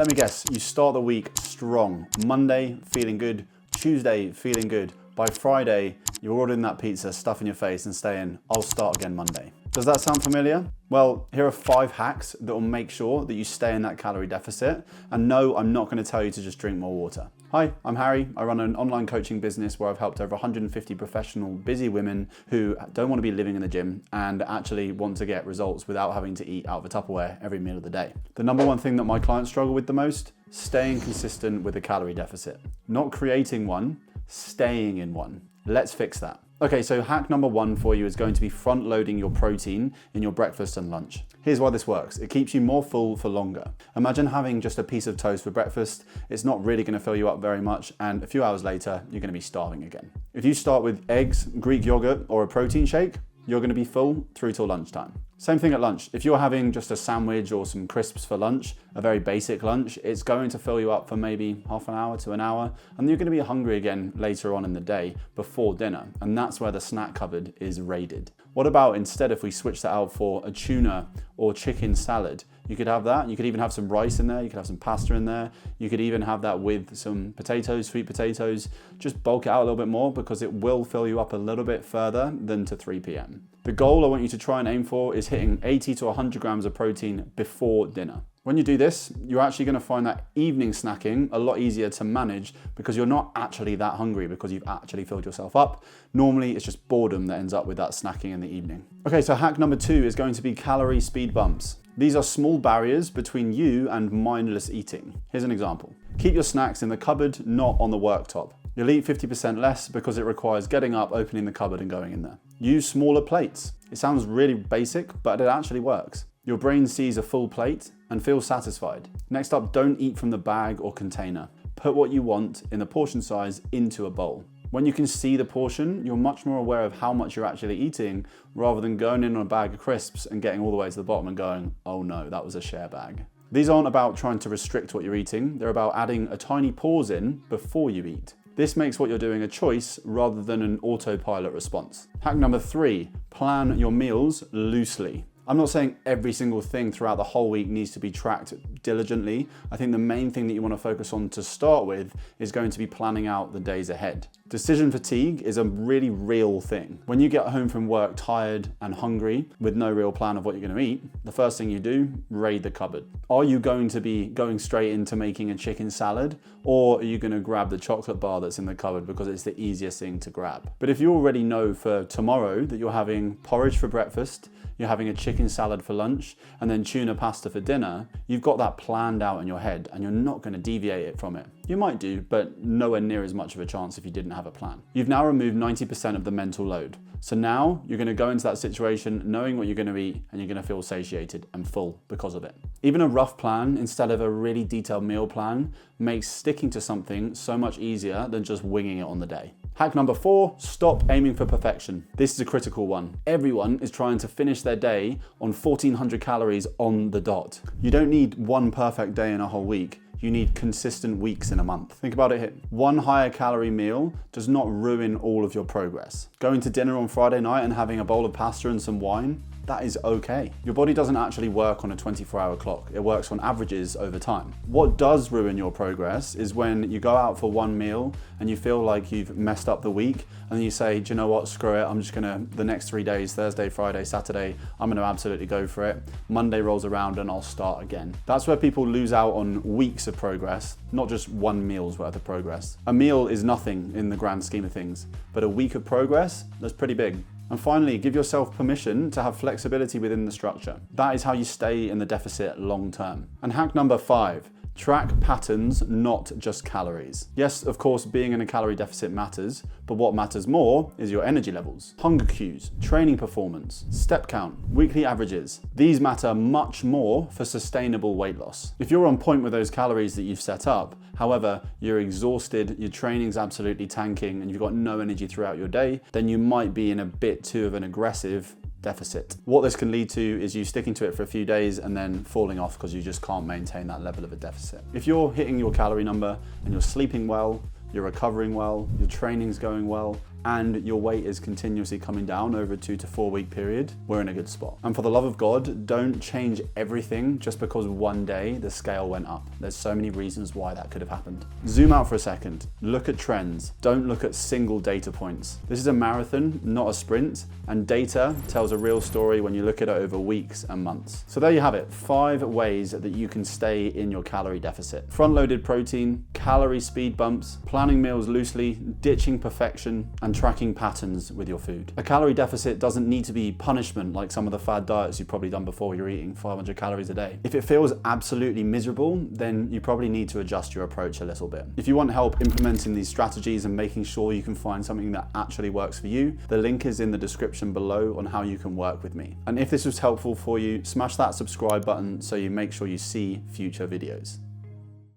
Let me guess, you start the week strong. Monday, feeling good. Tuesday, feeling good. By Friday, you're ordering that pizza, stuffing your face and saying, I'll start again Monday. Does that sound familiar? Well, here are 5 hacks that will make sure that you stay in that calorie deficit. And no, I'm not going to tell you to just drink more water. Hi, I'm Harry. I run an online coaching business where I've helped over 150 professional, busy women who don't want to be living in the gym and actually want to get results without having to eat out of a Tupperware every meal of the day. The number one thing that my clients struggle with the most, staying consistent with a calorie deficit. Not creating one, staying in one. Let's fix that. Okay, so hack number 1 for you is going to be front loading your protein in your breakfast and lunch. Here's why this works. It keeps you more full for longer. Imagine having just a piece of toast for breakfast. It's not really going to fill you up very much, and a few hours later, you're going to be starving again. If you start with eggs, Greek yogurt, or a protein shake, you're going to be full through till lunchtime. Same thing at lunch. If you're having just a sandwich or some crisps for lunch, a very basic lunch, it's going to fill you up for maybe half an hour to an hour, and you're going to be hungry again later on in the day before dinner, and that's where the snack cupboard is raided. What about instead if we switch that out for a tuna or chicken salad? You could have that. You could even have some rice in there. You could have some pasta in there. You could even have that with some potatoes, sweet potatoes. Just bulk it out a little bit more because it will fill you up a little bit further than to 3 p.m. The goal I want you to try and aim for is hitting 80 to 100 grams of protein before dinner. When you do this, you're actually going to find that evening snacking a lot easier to manage because you're not actually that hungry because you've actually filled yourself up. Normally, it's just boredom that ends up with that snacking in the evening. Okay, so hack number 2 is going to be calorie speed bumps. These are small barriers between you and mindless eating. Here's an example. Keep your snacks in the cupboard, not on the worktop. You'll eat 50% less because it requires getting up, opening the cupboard and going in there. Use smaller plates. It sounds really basic, but it actually works. Your brain sees a full plate and feels satisfied. Next up, don't eat from the bag or container. Put what you want in the portion size into a bowl. When you can see the portion, you're much more aware of how much you're actually eating rather than going in on a bag of crisps and getting all the way to the bottom and going, oh no, that was a share bag. These aren't about trying to restrict what you're eating. They're about adding a tiny pause in before you eat. This makes what you're doing a choice rather than an autopilot response. Hack number 3, plan your meals loosely. I'm not saying every single thing throughout the whole week needs to be tracked diligently. I think the main thing that you want to focus on to start with is going to be planning out the days ahead. Decision fatigue is a really real thing. When you get home from work tired and hungry with no real plan of what you're going to eat, the first thing you do, raid the cupboard. Are you going to be going straight into making a chicken salad, or are you going to grab the chocolate bar that's in the cupboard because it's the easiest thing to grab? But if you already know for tomorrow that you're having porridge for breakfast, you're having a chicken salad for lunch, and then tuna pasta for dinner, you've got that planned out in your head and you're not going to deviate it from it. You might do, but nowhere near as much of a chance if you didn't have a plan. You've now removed 90% of the mental load. So now you're going to go into that situation knowing what you're going to eat and you're going to feel satiated and full because of it. Even a rough plan instead of a really detailed meal plan makes sticking to something so much easier than just winging it on the day. Hack number 4, stop aiming for perfection. This is a critical one. Everyone is trying to finish their day on 1400 calories on the dot. You don't need one perfect day in a whole week. You need consistent weeks in a month. Think about it here. One higher calorie meal does not ruin all of your progress. Going to dinner on Friday night and having a bowl of pasta and some wine, that is okay. Your body doesn't actually work on a 24-hour clock. It works on averages over time. What does ruin your progress is when you go out for one meal and you feel like you've messed up the week and then you say, do you know what, screw it, I'm just gonna, the next 3 days, Thursday, Friday, Saturday, I'm gonna absolutely go for it. Monday rolls around and I'll start again. That's where people lose out on weeks of progress, not just one meal's worth of progress. A meal is nothing in the grand scheme of things, but a week of progress, that's pretty big. And finally, give yourself permission to have flexibility within the structure. That is how you stay in the deficit long term. And hack number 5, track patterns, not just calories. Yes, of course, being in a calorie deficit matters, but what matters more is your energy levels, hunger cues, training performance, step count, weekly averages. These matter much more for sustainable weight loss. If you're on point with those calories that you've set up, however, you're exhausted, your training's absolutely tanking, and you've got no energy throughout your day, then you might be in a bit too of an aggressive deficit. What this can lead to is you sticking to it for a few days and then falling off because you just can't maintain that level of a deficit. If you're hitting your calorie number and you're sleeping well, you're recovering well, your training's going well, and your weight is continuously coming down over a 2 to 4 week period, we're in a good spot. And for the love of God, don't change everything just because one day the scale went up. There's so many reasons why that could have happened. Zoom out for a second. Look at trends. Don't look at single data points. This is a marathon, not a sprint, and data tells a real story when you look at it over weeks and months. So there you have it, 5 ways that you can stay in your calorie deficit. Front-loaded protein, calorie speed bumps, planning meals loosely, ditching perfection, and tracking patterns with your food. A calorie deficit doesn't need to be punishment like some of the fad diets you've probably done before. You're eating 500 calories a day. If it feels absolutely miserable, then you probably need to adjust your approach a little bit. If you want help implementing these strategies and making sure you can find something that actually works for you, the link is in the description below on how you can work with me. And if this was helpful for you, smash that subscribe button so you make sure you see future videos.